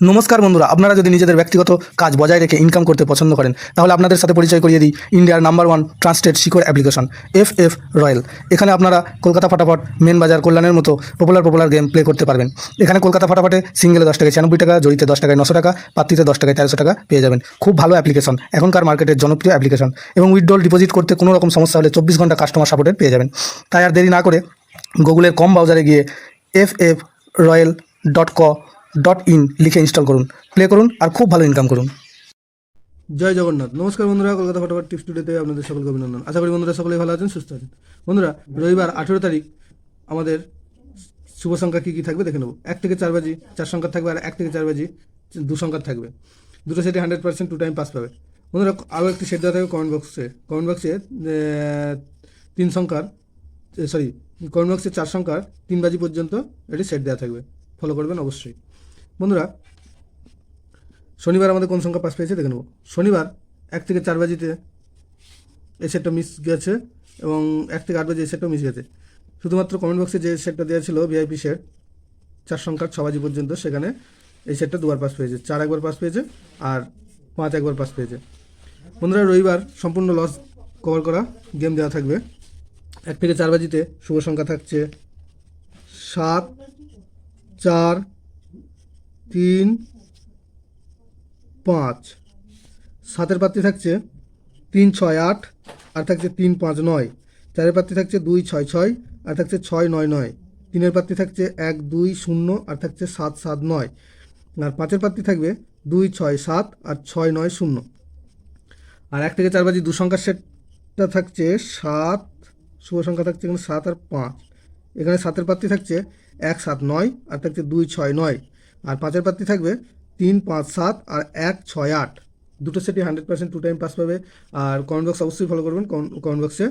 নমস্কার বন্ধুরা, আপনারা যদি নিজেদের ব্যক্তিগত কাজ বজায় রেখে ইনকাম করতে পছন্দ করেন তাহলে আপনাদের সাথে পরিচয় করিয়ে দিই ইন্ডিয়ার number 1 trusted secure application FF royal. এখানে আপনারা কলকাতা ফাটাফাট, মেন বাজার, কল্যাণের মতো পপুলার গেম প্লে করতে পারবেন। এখানে কলকাতা ফাটাফাটে সিঙ্গেলে 10 টাকায় 96 টাকা, জড়িতে 10 টাকায় 900 টাকা, পাত্রিতে 10 টাকায় 1300 টাকা পেয়ে যাবেন। খুব ভালো অ্যাপ্লিকেশন, এখনকার মার্কেটের জনপ্রিয় অ্যাপ্লিকেশন এবং উইথড্রল ডিপোজিট করতে কোনো রকম সমস্যা হলে 24 ঘন্টা কাস্টমার সাপোর্টের পেয়ে যাবেন। তাই আর দেরি না করে গুগলের কম ব্রাউজারে গিয়ে ffroyal.co.in লিখে ইনস্টল করুন, প্লে করুন আর খুব ভালো ইনকাম করুন। জয় জগন্নাথ। নমস্কার বন্ধুরা, কলকাতা ফটাফট টিপস টুডেতে আপনাদের সকলকে অভিনন্দন। আশা করি বন্ধুরা সকলেই ভালো আছেন, সুস্থ আছেন। বন্ধুরা, রবিবার 18 তারিখ আমাদের শুভ সংখ্যা কী কী থাকবে দেখে নেব। 1 থেকে 4 বাজি 4 সংখ্যা থাকবে, আর 1 থেকে 4 বাজি 2 সংখ্যা থাকবে। দুটো সেটে 100% 2 টাইম পাস পাবে। বন্ধুরা, আরও একটি সেট দেওয়া থাকবে কমেন্ট বক্সে 3 সংখ্যার কমেন্ট বক্সে 4 সংখ্যার 3 বাজি পর্যন্ত এটি সেট দেওয়া থাকবে, ফলো করবেন অবশ্যই। বন্ধুরা, শনিবার আমাদের কোন সংখ্যা পাস পেয়েছে দেখে নেব। শনিবার 1 থেকে 4 বাজিতে এই সেটটা মিস গেছে এবং 1 থেকে 8 বাজে এই সেটটাও মিস গেছে। শুধুমাত্র কমেন্ট বক্সে যে সেটটা দেওয়া ছিল ভিআইপি সেট 4 সংখ্যার 6 বাজি পর্যন্ত, সেখানে এই সেটটা দুবার পাস পেয়েছে। 4 একবার পাস পেয়েছে আর 5 একবার পাস পেয়েছে। বন্ধুরা, রবিবার সম্পূর্ণ লস কভার করা গেম দেওয়া থাকবে। 1 থেকে 4 বাজিতে শুভ সংখ্যা থাকছে 7, 4, 3, 5। 7-এর পাত্রী থাকছে 3, 6, 8 আর থাকছে 3, 5, 9। 4-এর পাত্রী থাকছে 2, 6, 6 আর থাকছে 6, 9, 9। 3-এর পাত্রী থাকছে 1, 2, 0 আর থাকছে 7, 7, 9। আর 5-এর পাত্রী থাকবে 2, 6, 7 আর 6, 9, 0। আর 1 থেকে 4 বাজি 2 সংখ্যার সেটটা থাকছে 7, শুভ সংখ্যা থাকছে এখানে 7 আর 5। এখানে 7-এর পাত্রী থাকছে 1, 7, 9 আর থাকছে 2, 6, 9। আর 5-এর পাত্রী থাকবে 3, 5, 7 আর 1, 6, 8। দুটো সেটই 100% 2 টাইম পাস পাবে। আর কমেন্ট বক্স অবশ্যই ফলো করবেন, কমেন্ট বক্সে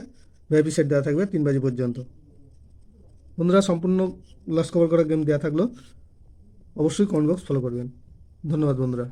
ভিআইপি সেট দেওয়া থাকবে 3 বাজি পর্যন্ত। বন্ধুরা, সম্পূর্ণ লস কভার করা গেম দেওয়া থাকলো, অবশ্যই কমেন্ট বক্স ফলো করবেন। ধন্যবাদ বন্ধুরা।